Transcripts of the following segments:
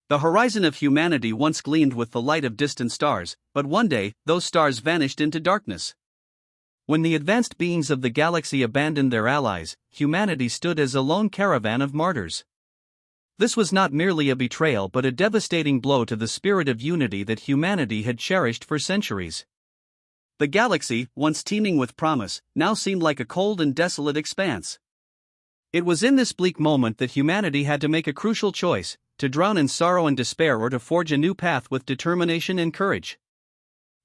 The horizon of humanity once gleamed with the light of distant stars, but one day, those stars vanished into darkness. When the advanced beings of the galaxy abandoned their allies, humanity stood as a lone caravan of martyrs. This was not merely a betrayal but a devastating blow to the spirit of unity that humanity had cherished for centuries. The galaxy, once teeming with promise, now seemed like a cold and desolate expanse. It was in this bleak moment that humanity had to make a crucial choice: to drown in sorrow and despair or to forge a new path with determination and courage.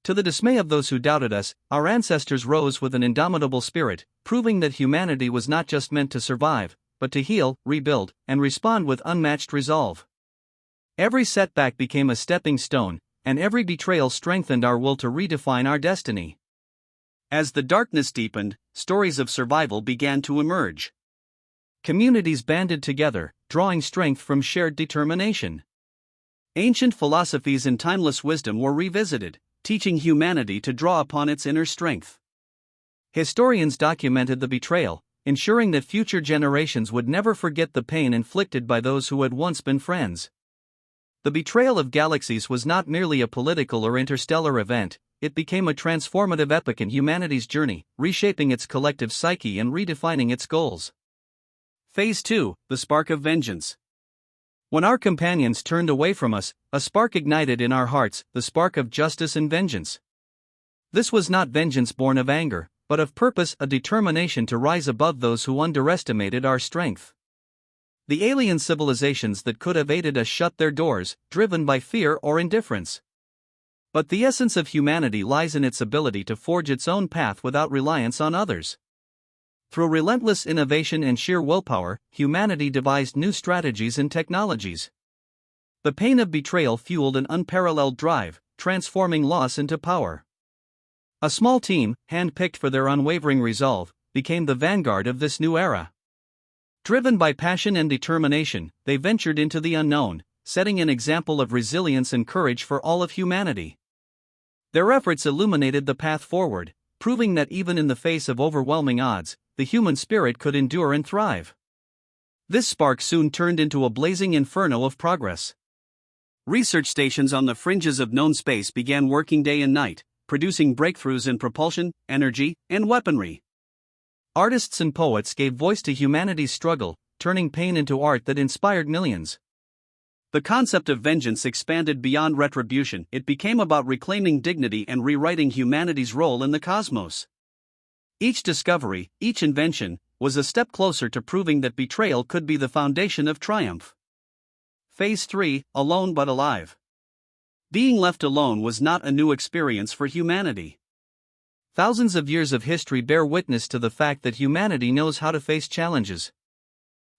To the dismay of those who doubted us, our ancestors rose with an indomitable spirit, proving that humanity was not just meant to survive, but to heal, rebuild, and respond with unmatched resolve. Every setback became a stepping stone, and every betrayal strengthened our will to redefine our destiny. As the darkness deepened, stories of survival began to emerge. Communities banded together, drawing strength from shared determination. Ancient philosophies and timeless wisdom were revisited, teaching humanity to draw upon its inner strength. Historians documented the betrayal, ensuring that future generations would never forget the pain inflicted by those who had once been friends. The betrayal of galaxies was not merely a political or interstellar event, it became a transformative epoch in humanity's journey, reshaping its collective psyche and redefining its goals. Phase 2: The Spark of Vengeance. When our companions turned away from us, a spark ignited in our hearts, the spark of justice and vengeance. This was not vengeance born of anger, but of purpose, a determination to rise above those who underestimated our strength. The alien civilizations that could have aided us shut their doors, driven by fear or indifference. But the essence of humanity lies in its ability to forge its own path without reliance on others. Through relentless innovation and sheer willpower, humanity devised new strategies and technologies. The pain of betrayal fueled an unparalleled drive, transforming loss into power. A small team, hand-picked for their unwavering resolve, became the vanguard of this new era. Driven by passion and determination, they ventured into the unknown, setting an example of resilience and courage for all of humanity. Their efforts illuminated the path forward, proving that even in the face of overwhelming odds, the human spirit could endure and thrive. This spark soon turned into a blazing inferno of progress. Research stations on the fringes of known space began working day and night, producing breakthroughs in propulsion, energy, and weaponry. Artists and poets gave voice to humanity's struggle, turning pain into art that inspired millions. The concept of vengeance expanded beyond retribution. It became about reclaiming dignity and rewriting humanity's role in the cosmos. Each discovery, each invention, was a step closer to proving that betrayal could be the foundation of triumph. Phase 3: Alone but Alive. Being left alone was not a new experience for humanity. Thousands of years of history bear witness to the fact that humanity knows how to face challenges.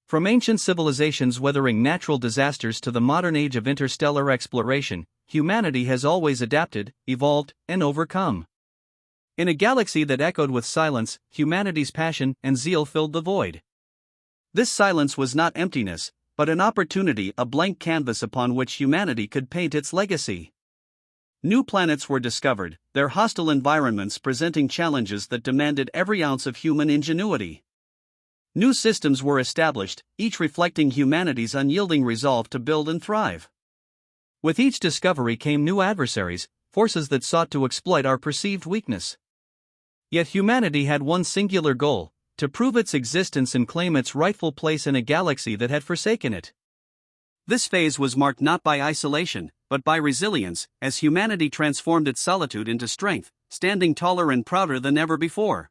From ancient civilizations weathering natural disasters to the modern age of interstellar exploration, humanity has always adapted, evolved, and overcome. In a galaxy that echoed with silence, humanity's passion and zeal filled the void. This silence was not emptiness, but an opportunity, a blank canvas upon which humanity could paint its legacy. New planets were discovered, their hostile environments presenting challenges that demanded every ounce of human ingenuity. New systems were established, each reflecting humanity's unyielding resolve to build and thrive. With each discovery came new adversaries, forces that sought to exploit our perceived weakness. Yet humanity had one singular goal: to prove its existence and claim its rightful place in a galaxy that had forsaken it. This phase was marked not by isolation, but by resilience, as humanity transformed its solitude into strength, standing taller and prouder than ever before.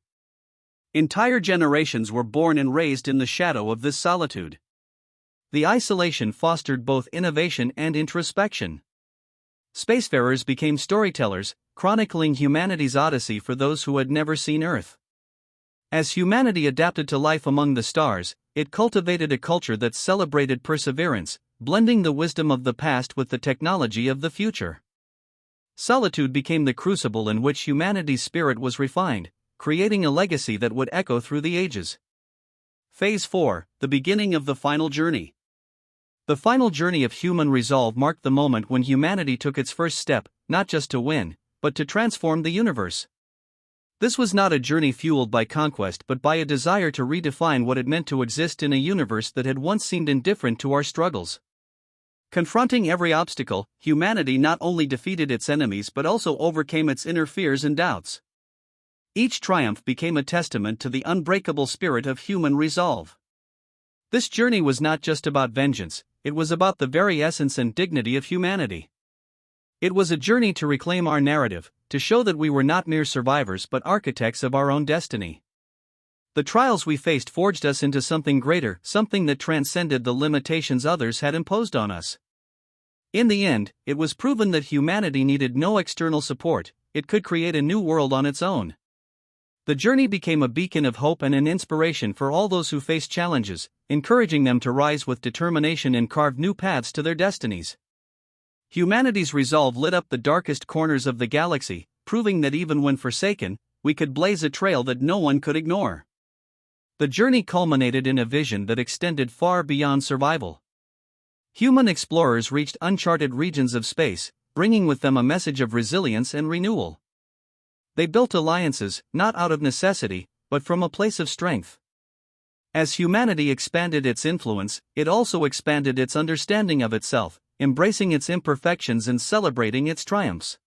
Entire generations were born and raised in the shadow of this solitude. The isolation fostered both innovation and introspection. Spacefarers became storytellers, chronicling humanity's odyssey for those who had never seen Earth. As humanity adapted to life among the stars, it cultivated a culture that celebrated perseverance, blending the wisdom of the past with the technology of the future. Solitude became the crucible in which humanity's spirit was refined, creating a legacy that would echo through the ages. Phase 4: The beginning of the final journey. The final journey of human resolve marked the moment when humanity took its first step, not just to win, but to transform the universe. This was not a journey fueled by conquest but by a desire to redefine what it meant to exist in a universe that had once seemed indifferent to our struggles. Confronting every obstacle, humanity not only defeated its enemies but also overcame its inner fears and doubts. Each triumph became a testament to the unbreakable spirit of human resolve. This journey was not just about vengeance, it was about the very essence and dignity of humanity. It was a journey to reclaim our narrative, to show that we were not mere survivors but architects of our own destiny. The trials we faced forged us into something greater, something that transcended the limitations others had imposed on us. In the end, it was proven that humanity needed no external support, it could create a new world on its own. The journey became a beacon of hope and an inspiration for all those who faced challenges, encouraging them to rise with determination and carve new paths to their destinies. Humanity's resolve lit up the darkest corners of the galaxy, proving that even when forsaken, we could blaze a trail that no one could ignore. The journey culminated in a vision that extended far beyond survival. Human explorers reached uncharted regions of space, bringing with them a message of resilience and renewal. They built alliances, not out of necessity, but from a place of strength. As humanity expanded its influence, it also expanded its understanding of itself, embracing its imperfections and celebrating its triumphs.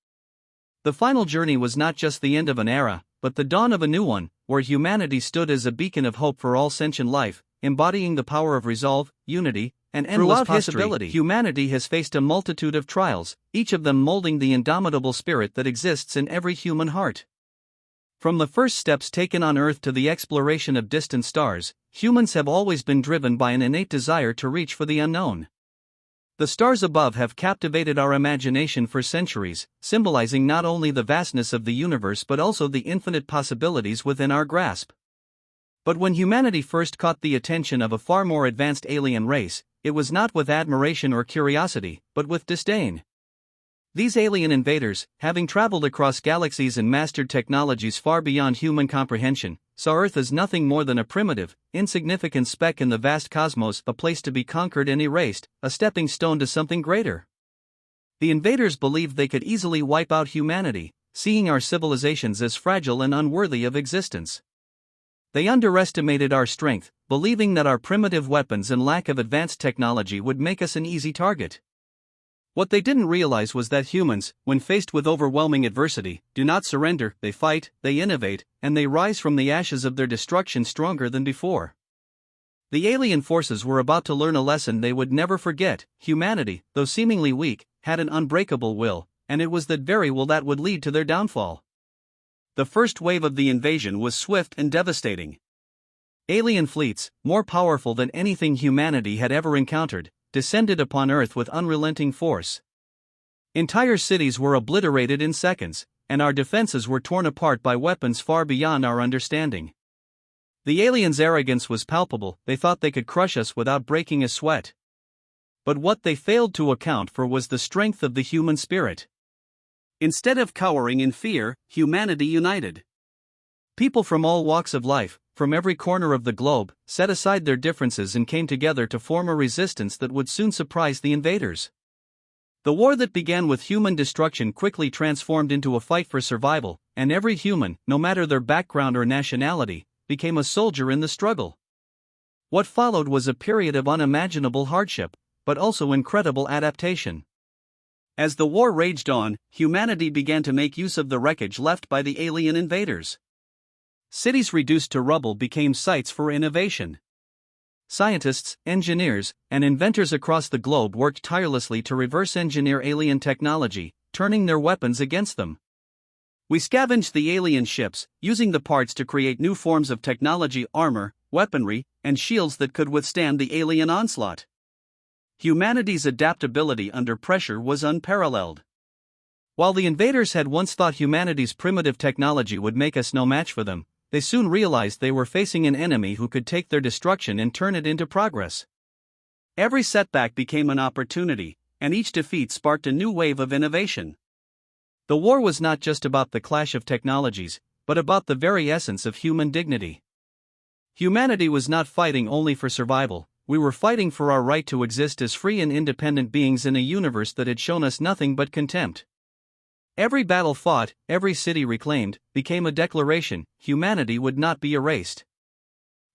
The final journey was not just the end of an era, but the dawn of a new one, where humanity stood as a beacon of hope for all sentient life, embodying the power of resolve, unity, and endless possibility. Humanity has faced a multitude of trials, each of them molding the indomitable spirit that exists in every human heart. From the first steps taken on Earth to the exploration of distant stars, humans have always been driven by an innate desire to reach for the unknown. The stars above have captivated our imagination for centuries, symbolizing not only the vastness of the universe but also the infinite possibilities within our grasp. But when humanity first caught the attention of a far more advanced alien race, it was not with admiration or curiosity, but with disdain. These alien invaders, having traveled across galaxies and mastered technologies far beyond human comprehension, saw Earth as nothing more than a primitive, insignificant speck in the vast cosmos, a place to be conquered and erased, a stepping stone to something greater. The invaders believed they could easily wipe out humanity, seeing our civilizations as fragile and unworthy of existence. They underestimated our strength, believing that our primitive weapons and lack of advanced technology would make us an easy target. What they didn't realize was that humans, when faced with overwhelming adversity, do not surrender, they fight, they innovate, and they rise from the ashes of their destruction stronger than before. The alien forces were about to learn a lesson they would never forget. Humanity, though seemingly weak, had an unbreakable will, and it was that very will that would lead to their downfall. The first wave of the invasion was swift and devastating. Alien fleets, more powerful than anything humanity had ever encountered, descended upon Earth with unrelenting force. Entire cities were obliterated in seconds, and our defenses were torn apart by weapons far beyond our understanding. The aliens' arrogance was palpable, they thought they could crush us without breaking a sweat. But what they failed to account for was the strength of the human spirit. Instead of cowering in fear, humanity united. People from all walks of life, from every corner of the globe, set aside their differences and came together to form a resistance that would soon surprise the invaders. The war that began with human destruction quickly transformed into a fight for survival, and every human, no matter their background or nationality, became a soldier in the struggle. What followed was a period of unimaginable hardship, but also incredible adaptation. As the war raged on, humanity began to make use of the wreckage left by the alien invaders. Cities reduced to rubble became sites for innovation. Scientists, engineers, and inventors across the globe worked tirelessly to reverse engineer alien technology, turning their weapons against them. We scavenged the alien ships, using the parts to create new forms of technology, armor, weaponry, and shields that could withstand the alien onslaught. Humanity's adaptability under pressure was unparalleled. While the invaders had once thought humanity's primitive technology would make us no match for them, they soon realized they were facing an enemy who could take their destruction and turn it into progress. Every setback became an opportunity, and each defeat sparked a new wave of innovation. The war was not just about the clash of technologies, but about the very essence of human dignity. Humanity was not fighting only for survival, we were fighting for our right to exist as free and independent beings in a universe that had shown us nothing but contempt. Every battle fought, every city reclaimed, became a declaration: humanity would not be erased.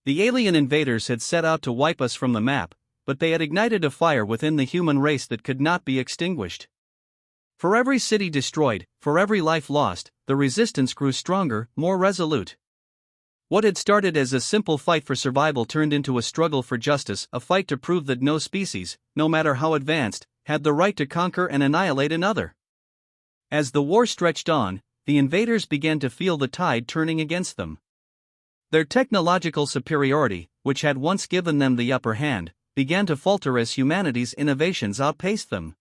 The alien invaders had set out to wipe us from the map, but they had ignited a fire within the human race that could not be extinguished. For every city destroyed, for every life lost, the resistance grew stronger, more resolute. What had started as a simple fight for survival turned into a struggle for justice, a fight to prove that no species, no matter how advanced, had the right to conquer and annihilate another. As the war stretched on, the invaders began to feel the tide turning against them. Their technological superiority, which had once given them the upper hand, began to falter as humanity's innovations outpaced them.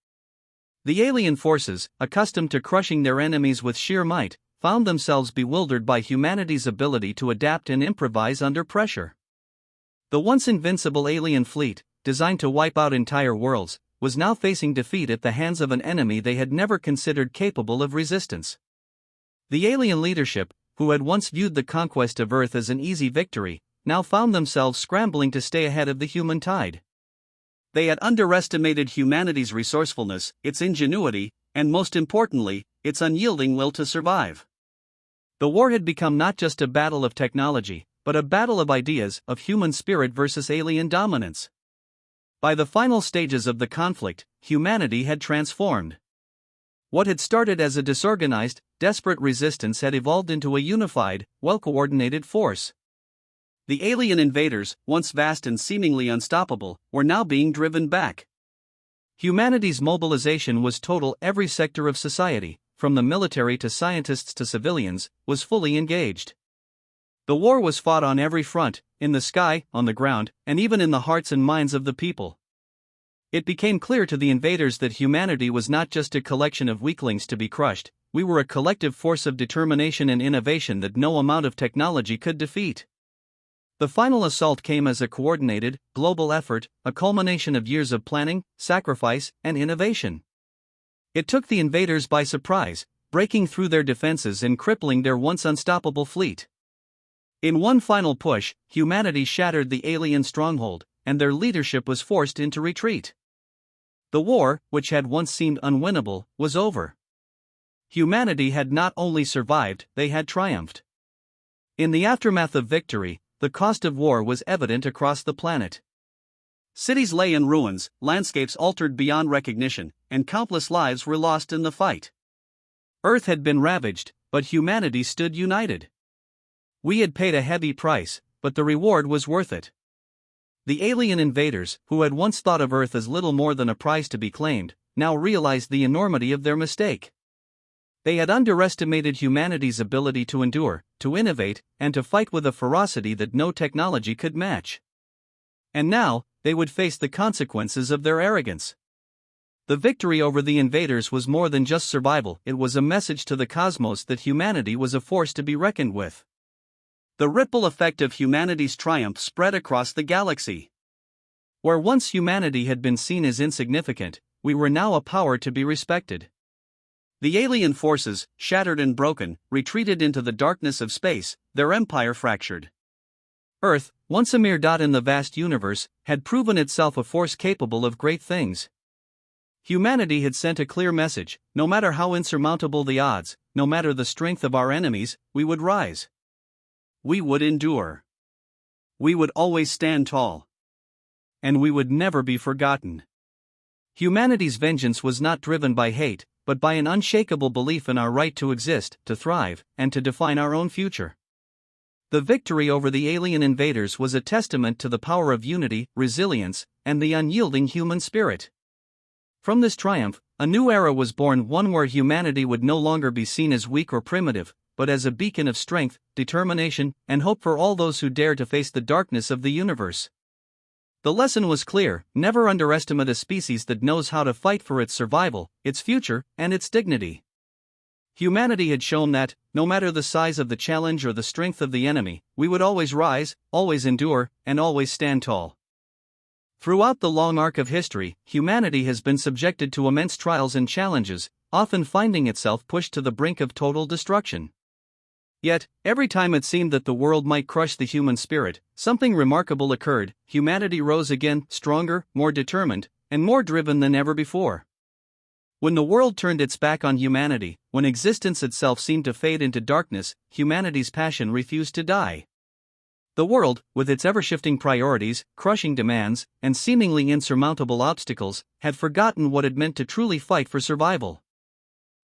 The alien forces, accustomed to crushing their enemies with sheer might, found themselves bewildered by humanity's ability to adapt and improvise under pressure. The once invincible alien fleet, designed to wipe out entire worlds, was now facing defeat at the hands of an enemy they had never considered capable of resistance. The alien leadership, who had once viewed the conquest of Earth as an easy victory, now found themselves scrambling to stay ahead of the human tide. They had underestimated humanity's resourcefulness, its ingenuity, and most importantly, its unyielding will to survive. The war had become not just a battle of technology, but a battle of ideas, of human spirit versus alien dominance. By the final stages of the conflict, humanity had transformed. What had started as a disorganized, desperate resistance had evolved into a unified, well-coordinated force. The alien invaders, once vast and seemingly unstoppable, were now being driven back. Humanity's mobilization was total. Every sector of society, from the military to scientists to civilians, was fully engaged. The war was fought on every front, in the sky, on the ground, and even in the hearts and minds of the people. It became clear to the invaders that humanity was not just a collection of weaklings to be crushed, we were a collective force of determination and innovation that no amount of technology could defeat. The final assault came as a coordinated, global effort, a culmination of years of planning, sacrifice, and innovation. It took the invaders by surprise, breaking through their defenses and crippling their once unstoppable fleet. In one final push, humanity shattered the alien stronghold, and their leadership was forced into retreat. The war, which had once seemed unwinnable, was over. Humanity had not only survived, they had triumphed. In the aftermath of victory, the cost of war was evident across the planet. Cities lay in ruins, landscapes altered beyond recognition, and countless lives were lost in the fight. Earth had been ravaged, but humanity stood united. We had paid a heavy price, but the reward was worth it. The alien invaders, who had once thought of Earth as little more than a prize to be claimed, now realized the enormity of their mistake. They had underestimated humanity's ability to endure, to innovate, and to fight with a ferocity that no technology could match. And now, they would face the consequences of their arrogance. The victory over the invaders was more than just survival, it was a message to the cosmos that humanity was a force to be reckoned with. The ripple effect of humanity's triumph spread across the galaxy. Where once humanity had been seen as insignificant, we were now a power to be respected. The alien forces, shattered and broken, retreated into the darkness of space, their empire fractured. Earth, once a mere dot in the vast universe, had proven itself a force capable of great things. Humanity had sent a clear message: no matter how insurmountable the odds, no matter the strength of our enemies, we would rise. We would endure. We would always stand tall. And we would never be forgotten. Humanity's vengeance was not driven by hate, but by an unshakable belief in our right to exist, to thrive, and to define our own future. The victory over the alien invaders was a testament to the power of unity, resilience, and the unyielding human spirit. From this triumph, a new era was born, one where humanity would no longer be seen as weak or primitive, but as a beacon of strength, determination, and hope for all those who dare to face the darkness of the universe. The lesson was clear: never underestimate a species that knows how to fight for its survival, its future, and its dignity. Humanity had shown that, no matter the size of the challenge or the strength of the enemy, we would always rise, always endure, and always stand tall. Throughout the long arc of history, humanity has been subjected to immense trials and challenges, often finding itself pushed to the brink of total destruction. Yet, every time it seemed that the world might crush the human spirit, something remarkable occurred. Humanity rose again, stronger, more determined, and more driven than ever before. When the world turned its back on humanity, when existence itself seemed to fade into darkness, humanity's passion refused to die. The world, with its ever-shifting priorities, crushing demands, and seemingly insurmountable obstacles, had forgotten what it meant to truly fight for survival.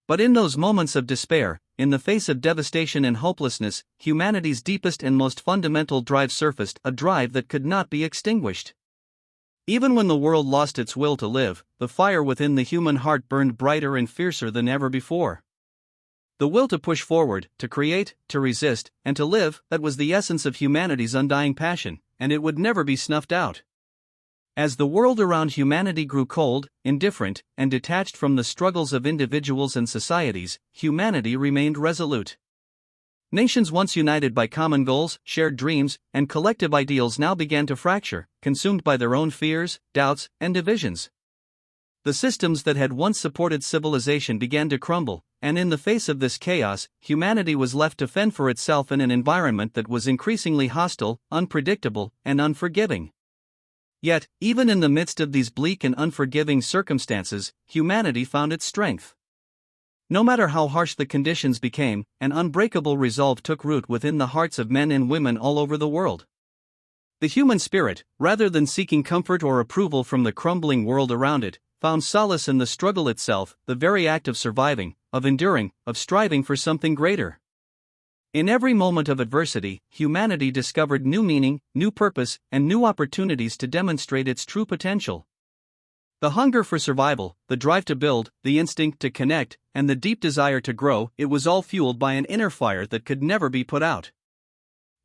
But in those moments of despair, in the face of devastation and hopelessness, humanity's deepest and most fundamental drive surfaced, a drive that could not be extinguished. Even when the world lost its will to live, the fire within the human heart burned brighter and fiercer than ever before. The will to push forward, to create, to resist, and to live, that was the essence of humanity's undying passion, and it would never be snuffed out. As the world around humanity grew cold, indifferent, and detached from the struggles of individuals and societies, humanity remained resolute. Nations once united by common goals, shared dreams, and collective ideals now began to fracture, consumed by their own fears, doubts, and divisions. The systems that had once supported civilization began to crumble, and in the face of this chaos, humanity was left to fend for itself in an environment that was increasingly hostile, unpredictable, and unforgiving. Yet, even in the midst of these bleak and unforgiving circumstances, humanity found its strength. No matter how harsh the conditions became, an unbreakable resolve took root within the hearts of men and women all over the world. The human spirit, rather than seeking comfort or approval from the crumbling world around it, found solace in the struggle itself, the very act of surviving, of enduring, of striving for something greater. In every moment of adversity, humanity discovered new meaning, new purpose, and new opportunities to demonstrate its true potential. The hunger for survival, the drive to build, the instinct to connect, and the deep desire to grow, it was all fueled by an inner fire that could never be put out.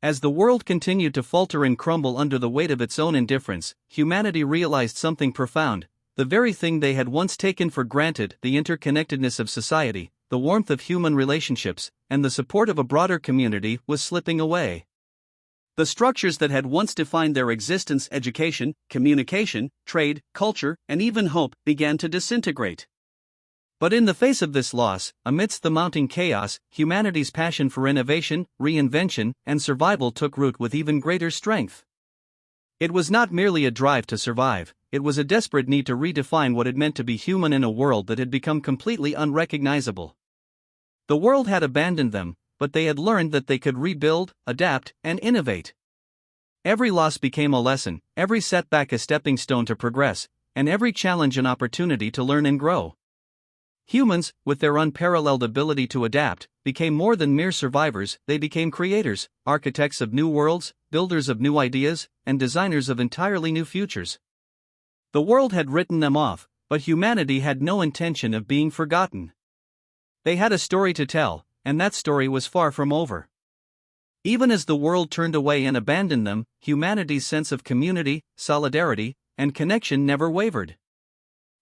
As the world continued to falter and crumble under the weight of its own indifference, humanity realized something profound. The very thing they had once taken for granted, the interconnectedness of society, the warmth of human relationships, and the support of a broader community, was slipping away. The structures that had once defined their existence, education, communication, trade, culture, and even hope, began to disintegrate. But in the face of this loss, amidst the mounting chaos, humanity's passion for innovation, reinvention, and survival took root with even greater strength. It was not merely a drive to survive, it was a desperate need to redefine what it meant to be human in a world that had become completely unrecognizable. The world had abandoned them, but they had learned that they could rebuild, adapt, and innovate. Every loss became a lesson, every setback a stepping stone to progress, and every challenge an opportunity to learn and grow. Humans, with their unparalleled ability to adapt, became more than mere survivors. They became creators, architects of new worlds, builders of new ideas, and designers of entirely new futures. The world had written them off, but humanity had no intention of being forgotten. They had a story to tell, and that story was far from over. Even as the world turned away and abandoned them, humanity's sense of community, solidarity, and connection never wavered.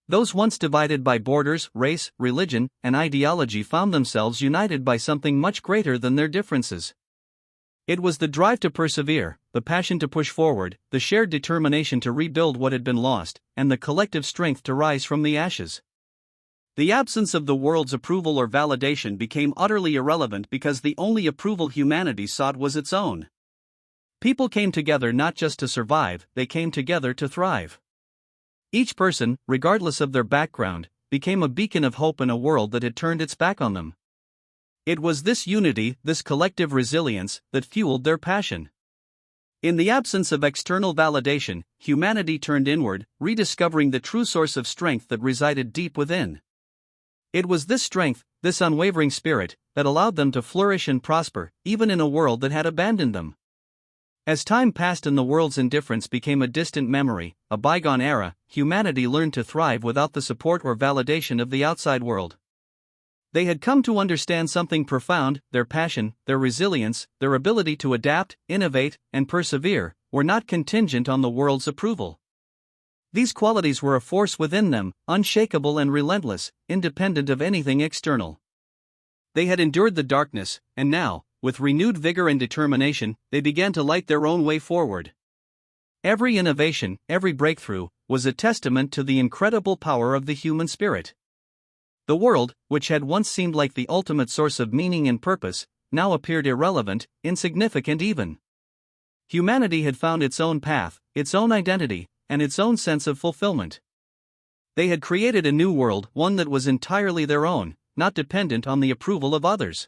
Those once divided by borders, race, religion, and ideology found themselves united by something much greater than their differences. It was the drive to persevere, the passion to push forward, the shared determination to rebuild what had been lost, and the collective strength to rise from the ashes. The absence of the world's approval or validation became utterly irrelevant because the only approval humanity sought was its own. People came together not just to survive, they came together to thrive. Each person, regardless of their background, became a beacon of hope in a world that had turned its back on them. It was this unity, this collective resilience, that fueled their passion. In the absence of external validation, humanity turned inward, rediscovering the true source of strength that resided deep within. It was this strength, this unwavering spirit, that allowed them to flourish and prosper, even in a world that had abandoned them. As time passed and the world's indifference became a distant memory, a bygone era, humanity learned to thrive without the support or validation of the outside world. They had come to understand something profound: their passion, their resilience, their ability to adapt, innovate, and persevere, were not contingent on the world's approval. These qualities were a force within them, unshakable and relentless, independent of anything external. They had endured the darkness, and now, with renewed vigor and determination, they began to light their own way forward. Every innovation, every breakthrough, was a testament to the incredible power of the human spirit. The world, which had once seemed like the ultimate source of meaning and purpose, now appeared irrelevant, insignificant even. Humanity had found its own path, its own identity, and its own sense of fulfillment. They had created a new world, one that was entirely their own, not dependent on the approval of others.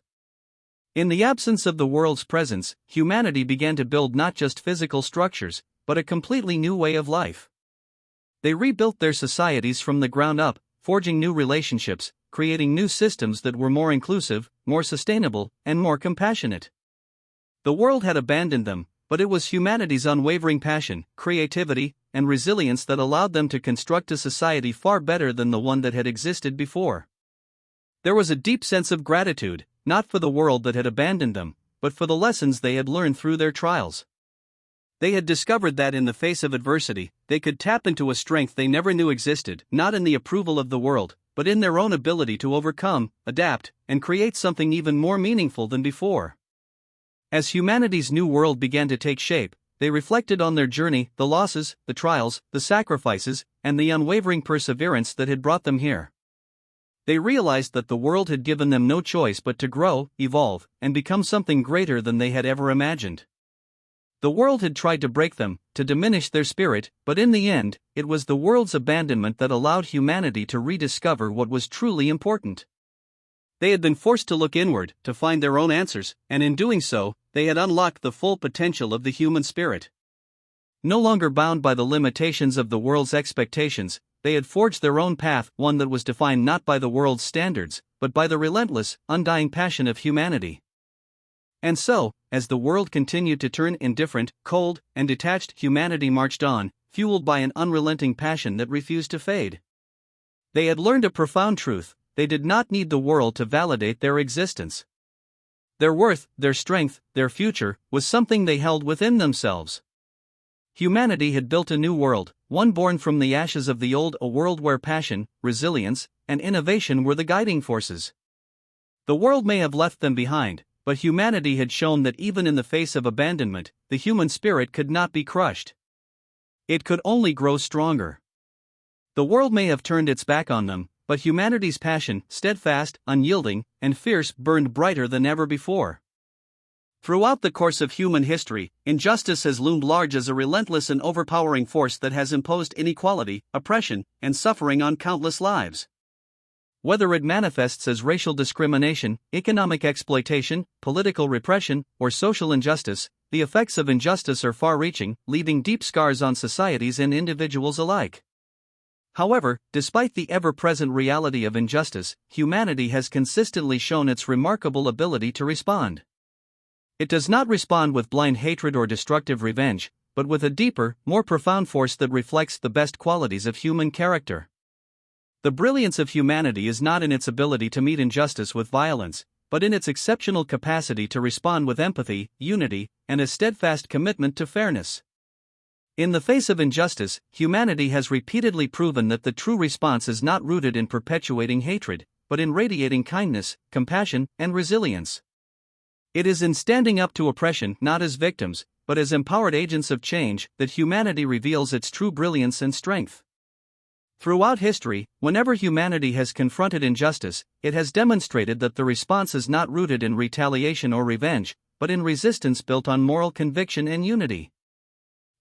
In the absence of the world's presence, humanity began to build not just physical structures, but a completely new way of life. They rebuilt their societies from the ground up, forging new relationships, creating new systems that were more inclusive, more sustainable, and more compassionate. The world had abandoned them, but it was humanity's unwavering passion, creativity, and resilience that allowed them to construct a society far better than the one that had existed before. There was a deep sense of gratitude, not for the world that had abandoned them, but for the lessons they had learned through their trials. They had discovered that in the face of adversity, they could tap into a strength they never knew existed, not in the approval of the world, but in their own ability to overcome, adapt, and create something even more meaningful than before. As humanity's new world began to take shape, they reflected on their journey, the losses, the trials, the sacrifices, and the unwavering perseverance that had brought them here. They realized that the world had given them no choice but to grow, evolve, and become something greater than they had ever imagined. The world had tried to break them, to diminish their spirit, but in the end, it was the world's abandonment that allowed humanity to rediscover what was truly important. They had been forced to look inward, to find their own answers, and in doing so, they had unlocked the full potential of the human spirit. No longer bound by the limitations of the world's expectations, they had forged their own path, one that was defined not by the world's standards, but by the relentless, undying passion of humanity. And so, as the world continued to turn indifferent, cold, and detached, humanity marched on, fueled by an unrelenting passion that refused to fade. They had learned a profound truth: they did not need the world to validate their existence. Their worth, their strength, their future, was something they held within themselves. Humanity had built a new world, one born from the ashes of the old, a world where passion, resilience, and innovation were the guiding forces. The world may have left them behind, but humanity had shown that even in the face of abandonment, the human spirit could not be crushed. It could only grow stronger. The world may have turned its back on them, but humanity's passion, steadfast, unyielding, and fierce, burned brighter than ever before. Throughout the course of human history, injustice has loomed large as a relentless and overpowering force that has imposed inequality, oppression, and suffering on countless lives. Whether it manifests as racial discrimination, economic exploitation, political repression, or social injustice, the effects of injustice are far-reaching, leaving deep scars on societies and individuals alike. However, despite the ever-present reality of injustice, humanity has consistently shown its remarkable ability to respond. It does not respond with blind hatred or destructive revenge, but with a deeper, more profound force that reflects the best qualities of human character. The brilliance of humanity is not in its ability to meet injustice with violence, but in its exceptional capacity to respond with empathy, unity, and a steadfast commitment to fairness. In the face of injustice, humanity has repeatedly proven that the true response is not rooted in perpetuating hatred, but in radiating kindness, compassion, and resilience. It is in standing up to oppression, not as victims, but as empowered agents of change, that humanity reveals its true brilliance and strength. Throughout history, whenever humanity has confronted injustice, it has demonstrated that the response is not rooted in retaliation or revenge, but in resistance built on moral conviction and unity.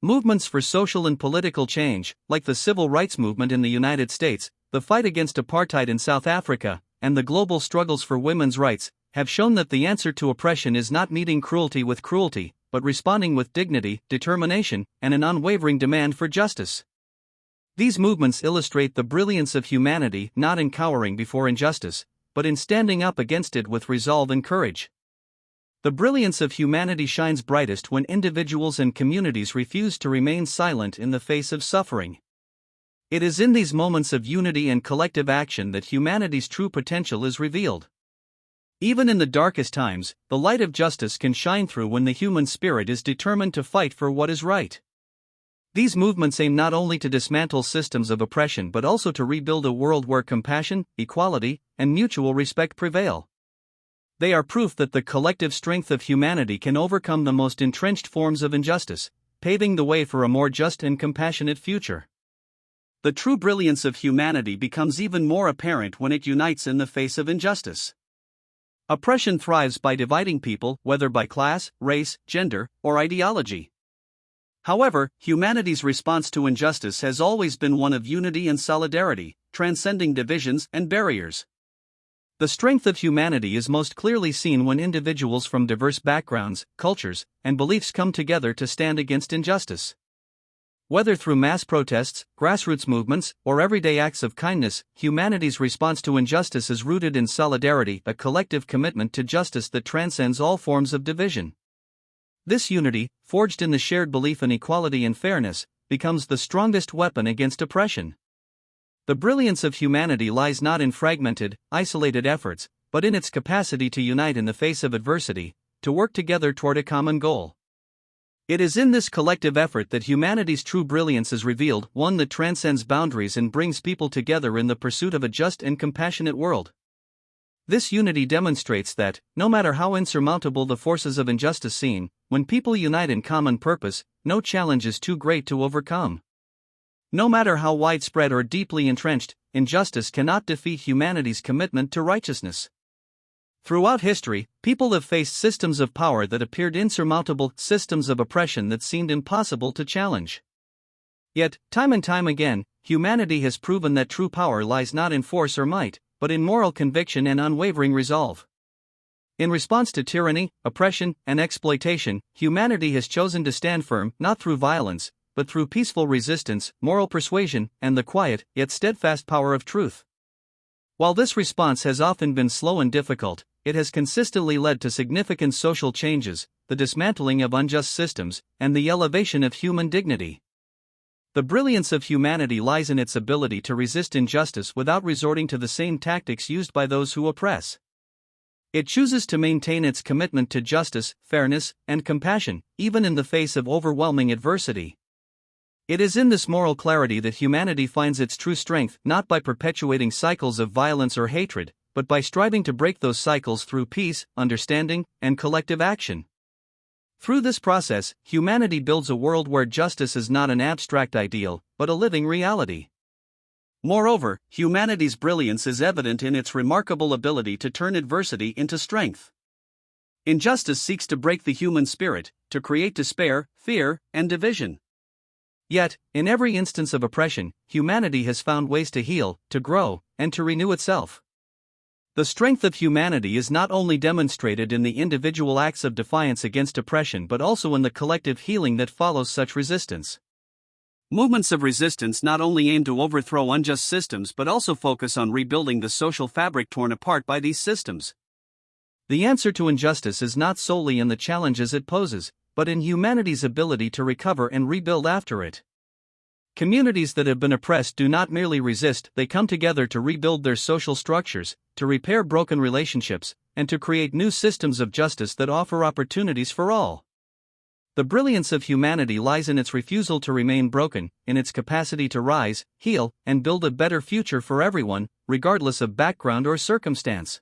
Movements for social and political change, like the civil rights movement in the United States, the fight against apartheid in South Africa, and the global struggles for women's rights, have shown that the answer to oppression is not meeting cruelty with cruelty, but responding with dignity, determination, and an unwavering demand for justice. These movements illustrate the brilliance of humanity not in cowering before injustice, but in standing up against it with resolve and courage. The brilliance of humanity shines brightest when individuals and communities refuse to remain silent in the face of suffering. It is in these moments of unity and collective action that humanity's true potential is revealed. Even in the darkest times, the light of justice can shine through when the human spirit is determined to fight for what is right. These movements aim not only to dismantle systems of oppression but also to rebuild a world where compassion, equality, and mutual respect prevail. They are proof that the collective strength of humanity can overcome the most entrenched forms of injustice, paving the way for a more just and compassionate future. The true brilliance of humanity becomes even more apparent when it unites in the face of injustice. Oppression thrives by dividing people, whether by class, race, gender, or ideology. However, humanity's response to injustice has always been one of unity and solidarity, transcending divisions and barriers. The strength of humanity is most clearly seen when individuals from diverse backgrounds, cultures, and beliefs come together to stand against injustice. Whether through mass protests, grassroots movements, or everyday acts of kindness, humanity's response to injustice is rooted in solidarity, a collective commitment to justice that transcends all forms of division. This unity, forged in the shared belief in equality and fairness, becomes the strongest weapon against oppression. The brilliance of humanity lies not in fragmented, isolated efforts, but in its capacity to unite in the face of adversity, to work together toward a common goal. It is in this collective effort that humanity's true brilliance is revealed, one that transcends boundaries and brings people together in the pursuit of a just and compassionate world. This unity demonstrates that, no matter how insurmountable the forces of injustice seem, when people unite in common purpose, no challenge is too great to overcome. No matter how widespread or deeply entrenched, injustice cannot defeat humanity's commitment to righteousness. Throughout history, people have faced systems of power that appeared insurmountable, systems of oppression that seemed impossible to challenge. Yet, time and time again, humanity has proven that true power lies not in force or might, but in moral conviction and unwavering resolve. In response to tyranny, oppression, and exploitation, humanity has chosen to stand firm, not through violence, but through peaceful resistance, moral persuasion, and the quiet, yet steadfast power of truth. While this response has often been slow and difficult, it has consistently led to significant social changes, the dismantling of unjust systems, and the elevation of human dignity. The brilliance of humanity lies in its ability to resist injustice without resorting to the same tactics used by those who oppress. It chooses to maintain its commitment to justice, fairness, and compassion, even in the face of overwhelming adversity. It is in this moral clarity that humanity finds its true strength, not by perpetuating cycles of violence or hatred, but by striving to break those cycles through peace, understanding, and collective action. Through this process, humanity builds a world where justice is not an abstract ideal, but a living reality. Moreover, humanity's brilliance is evident in its remarkable ability to turn adversity into strength. Injustice seeks to break the human spirit, to create despair, fear, and division. Yet, in every instance of oppression, humanity has found ways to heal, to grow, and to renew itself. The strength of humanity is not only demonstrated in the individual acts of defiance against oppression but also in the collective healing that follows such resistance. Movements of resistance not only aim to overthrow unjust systems but also focus on rebuilding the social fabric torn apart by these systems. The answer to injustice is not solely in the challenges it poses, but in humanity's ability to recover and rebuild after it. Communities that have been oppressed do not merely resist, they come together to rebuild their social structures, to repair broken relationships, and to create new systems of justice that offer opportunities for all. The brilliance of humanity lies in its refusal to remain broken, in its capacity to rise, heal, and build a better future for everyone, regardless of background or circumstance.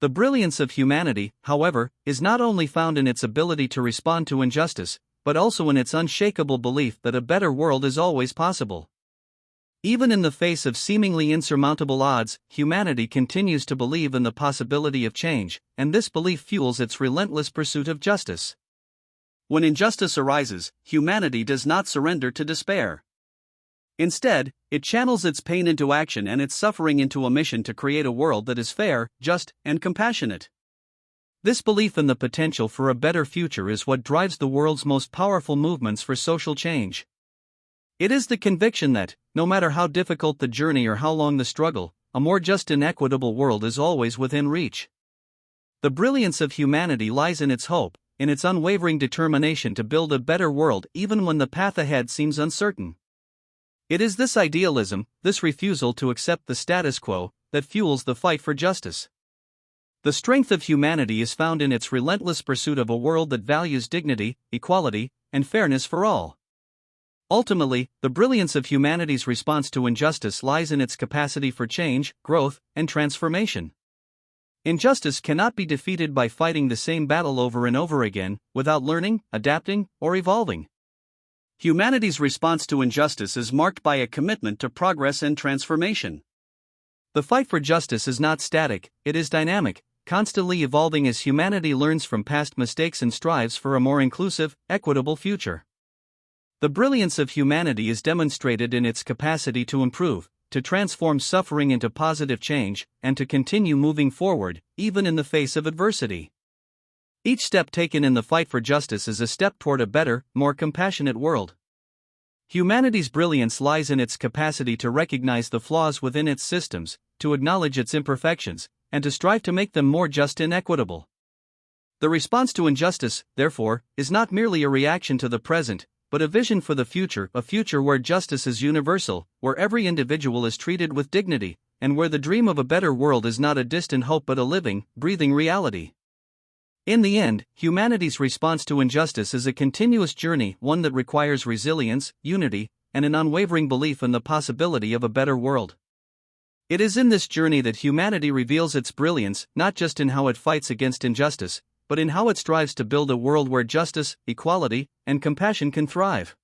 The brilliance of humanity, however, is not only found in its ability to respond to injustice, but also in its unshakable belief that a better world is always possible. Even in the face of seemingly insurmountable odds, humanity continues to believe in the possibility of change, and this belief fuels its relentless pursuit of justice. When injustice arises, humanity does not surrender to despair. Instead, it channels its pain into action and its suffering into a mission to create a world that is fair, just, and compassionate. This belief in the potential for a better future is what drives the world's most powerful movements for social change. It is the conviction that, no matter how difficult the journey or how long the struggle, a more just and equitable world is always within reach. The brilliance of humanity lies in its hope, in its unwavering determination to build a better world even when the path ahead seems uncertain. It is this idealism, this refusal to accept the status quo, that fuels the fight for justice. The strength of humanity is found in its relentless pursuit of a world that values dignity, equality, and fairness for all. Ultimately, the brilliance of humanity's response to injustice lies in its capacity for change, growth, and transformation. Injustice cannot be defeated by fighting the same battle over and over again, without learning, adapting, or evolving. Humanity's response to injustice is marked by a commitment to progress and transformation. The fight for justice is not static, it is dynamic, constantly evolving as humanity learns from past mistakes and strives for a more inclusive, equitable future. The brilliance of humanity is demonstrated in its capacity to improve, to transform suffering into positive change, and to continue moving forward, even in the face of adversity. Each step taken in the fight for justice is a step toward a better, more compassionate world. Humanity's brilliance lies in its capacity to recognize the flaws within its systems, to acknowledge its imperfections, and to strive to make them more just and equitable. The response to injustice, therefore, is not merely a reaction to the present, but a vision for the future, a future where justice is universal, where every individual is treated with dignity, and where the dream of a better world is not a distant hope but a living, breathing reality. In the end, humanity's response to injustice is a continuous journey, one that requires resilience, unity, and an unwavering belief in the possibility of a better world. It is in this journey that humanity reveals its brilliance, not just in how it fights against injustice, but in how it strives to build a world where justice, equality, and compassion can thrive.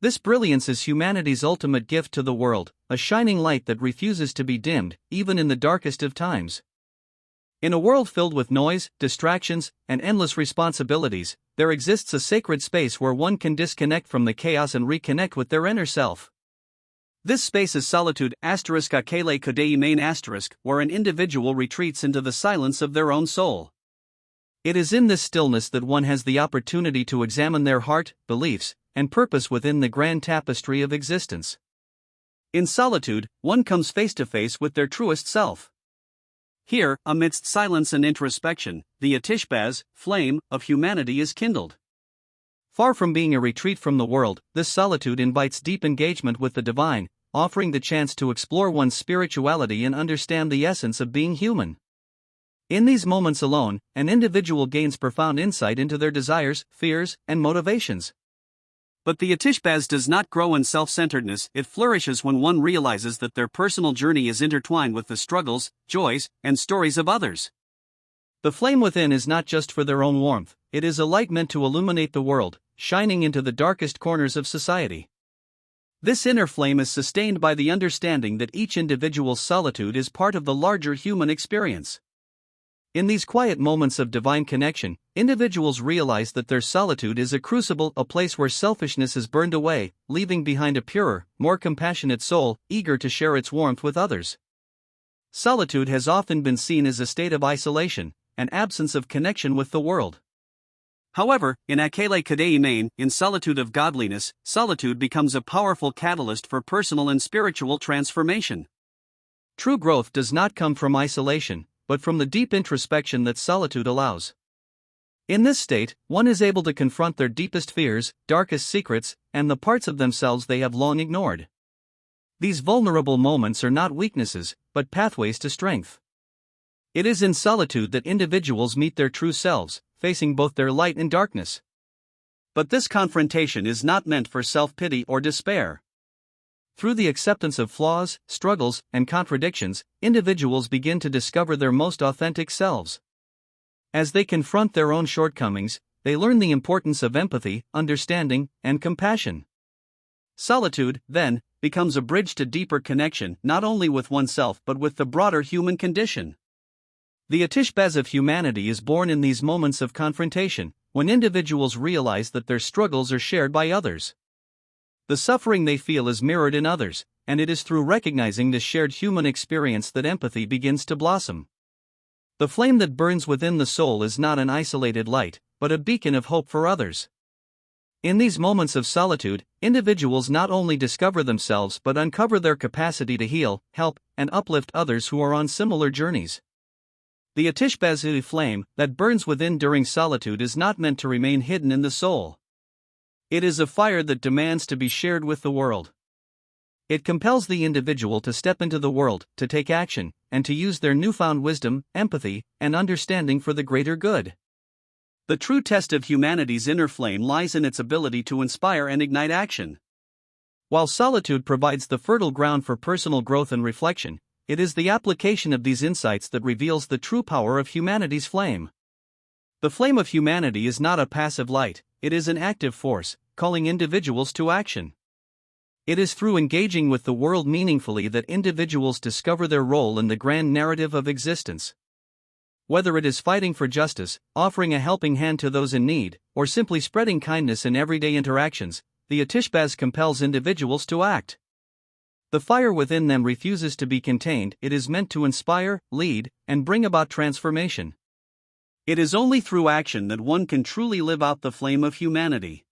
This brilliance is humanity's ultimate gift to the world, a shining light that refuses to be dimmed, even in the darkest of times. In a world filled with noise, distractions, and endless responsibilities, there exists a sacred space where one can disconnect from the chaos and reconnect with their inner self. This space is solitude *akele kodei main*, where an individual retreats into the silence of their own soul. It is in this stillness that one has the opportunity to examine their heart, beliefs, and purpose within the grand tapestry of existence. In solitude, one comes face to face with their truest self. Here, amidst silence and introspection, the Atishbaz, flame, of humanity is kindled. Far from being a retreat from the world, this solitude invites deep engagement with the divine, offering the chance to explore one's spirituality and understand the essence of being human. In these moments alone, an individual gains profound insight into their desires, fears, and motivations. But the Atishbaz does not grow in self-centeredness, it flourishes when one realizes that their personal journey is intertwined with the struggles, joys, and stories of others. The flame within is not just for their own warmth, it is a light meant to illuminate the world, shining into the darkest corners of society. This inner flame is sustained by the understanding that each individual's solitude is part of the larger human experience. In these quiet moments of divine connection, individuals realize that their solitude is a crucible, a place where selfishness is burned away, leaving behind a purer, more compassionate soul, eager to share its warmth with others. Solitude has often been seen as a state of isolation, an absence of connection with the world. However, in Akele Kadei Main, in solitude of godliness, solitude becomes a powerful catalyst for personal and spiritual transformation. True growth does not come from isolation, but from the deep introspection that solitude allows. In this state, one is able to confront their deepest fears, darkest secrets, and the parts of themselves they have long ignored. These vulnerable moments are not weaknesses, but pathways to strength. It is in solitude that individuals meet their true selves, facing both their light and darkness. But this confrontation is not meant for self-pity or despair. Through the acceptance of flaws, struggles, and contradictions, individuals begin to discover their most authentic selves. As they confront their own shortcomings, they learn the importance of empathy, understanding, and compassion. Solitude, then, becomes a bridge to deeper connection not only with oneself but with the broader human condition. The Atishbaz of humanity is born in these moments of confrontation, when individuals realize that their struggles are shared by others. The suffering they feel is mirrored in others, and it is through recognizing this shared human experience that empathy begins to blossom. The flame that burns within the soul is not an isolated light, but a beacon of hope for others. In these moments of solitude, individuals not only discover themselves but uncover their capacity to heal, help, and uplift others who are on similar journeys. The Atishbaz flame that burns within during solitude is not meant to remain hidden in the soul. It is a fire that demands to be shared with the world. It compels the individual to step into the world, to take action, and to use their newfound wisdom, empathy, and understanding for the greater good. The true test of humanity's inner flame lies in its ability to inspire and ignite action. While solitude provides the fertile ground for personal growth and reflection, it is the application of these insights that reveals the true power of humanity's flame. The flame of humanity is not a passive light, it is an active force, calling individuals to action. It is through engaging with the world meaningfully that individuals discover their role in the grand narrative of existence. Whether it is fighting for justice, offering a helping hand to those in need, or simply spreading kindness in everyday interactions, the Atishbaz compels individuals to act. The fire within them refuses to be contained. It is meant to inspire, lead, and bring about transformation. It is only through action that one can truly live out the flame of humanity.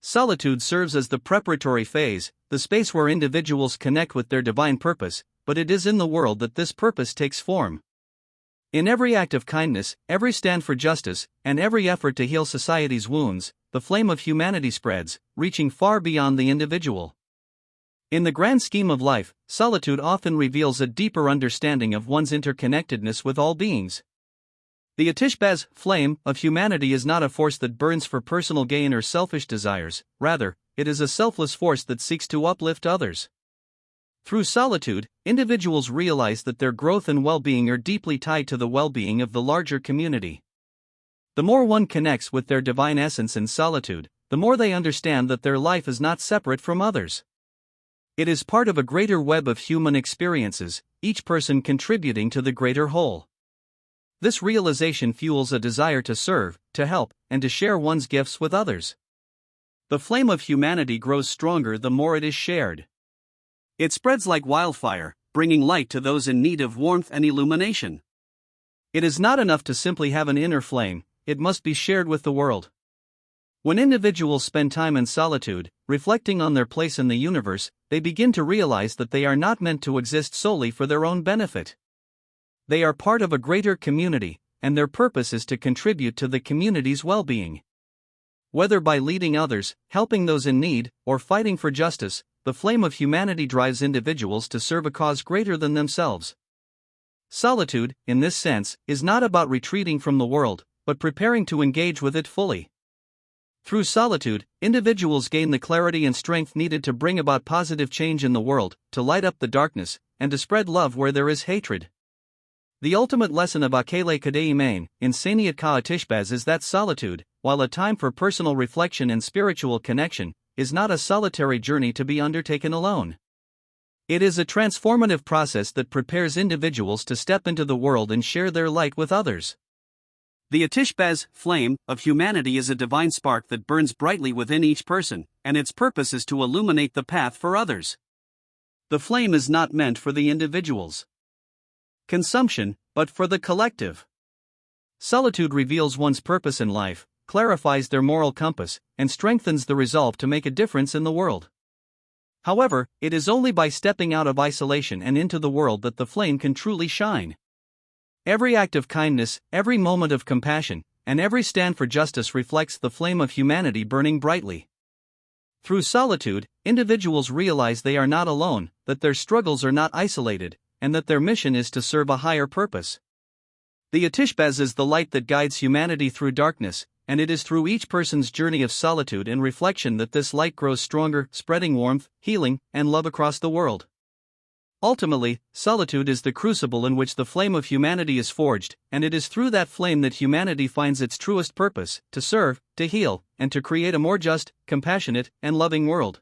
Solitude serves as the preparatory phase, the space where individuals connect with their divine purpose, but it is in the world that this purpose takes form. In every act of kindness, every stand for justice, and every effort to heal society's wounds, the flame of humanity spreads, reaching far beyond the individual. In the grand scheme of life, solitude often reveals a deeper understanding of one's interconnectedness with all beings. The HFY's flame of humanity is not a force that burns for personal gain or selfish desires, rather, it is a selfless force that seeks to uplift others. Through solitude, individuals realize that their growth and well-being are deeply tied to the well-being of the larger community. The more one connects with their divine essence in solitude, the more they understand that their life is not separate from others. It is part of a greater web of human experiences, each person contributing to the greater whole. This realization fuels a desire to serve, to help, and to share one's gifts with others. The flame of humanity grows stronger the more it is shared. It spreads like wildfire, bringing light to those in need of warmth and illumination. It is not enough to simply have an inner flame, it must be shared with the world. When individuals spend time in solitude, reflecting on their place in the universe, they begin to realize that they are not meant to exist solely for their own benefit. They are part of a greater community, and their purpose is to contribute to the community's well-being. Whether by leading others, helping those in need, or fighting for justice, the flame of humanity drives individuals to serve a cause greater than themselves. Solitude, in this sense, is not about retreating from the world, but preparing to engage with it fully. Through solitude, individuals gain the clarity and strength needed to bring about positive change in the world, to light up the darkness, and to spread love where there is hatred. The ultimate lesson of Akele Kadeimain, in Syco HFY is that solitude, while a time for personal reflection and spiritual connection, is not a solitary journey to be undertaken alone. It is a transformative process that prepares individuals to step into the world and share their light with others. The HFY's flame of humanity is a divine spark that burns brightly within each person, and its purpose is to illuminate the path for others. The flame is not meant for the individual's consumption, but for the collective. Solitude reveals one's purpose in life, clarifies their moral compass, and strengthens the resolve to make a difference in the world. However, it is only by stepping out of isolation and into the world that the flame can truly shine. Every act of kindness, every moment of compassion, and every stand for justice reflects the flame of humanity burning brightly. Through solitude, individuals realize they are not alone, that their struggles are not isolated, and that their mission is to serve a higher purpose. The HFY is the light that guides humanity through darkness, and it is through each person's journey of solitude and reflection that this light grows stronger, spreading warmth, healing, and love across the world. Ultimately, solitude is the crucible in which the flame of humanity is forged, and it is through that flame that humanity finds its truest purpose, to serve, to heal, and to create a more just, compassionate, and loving world.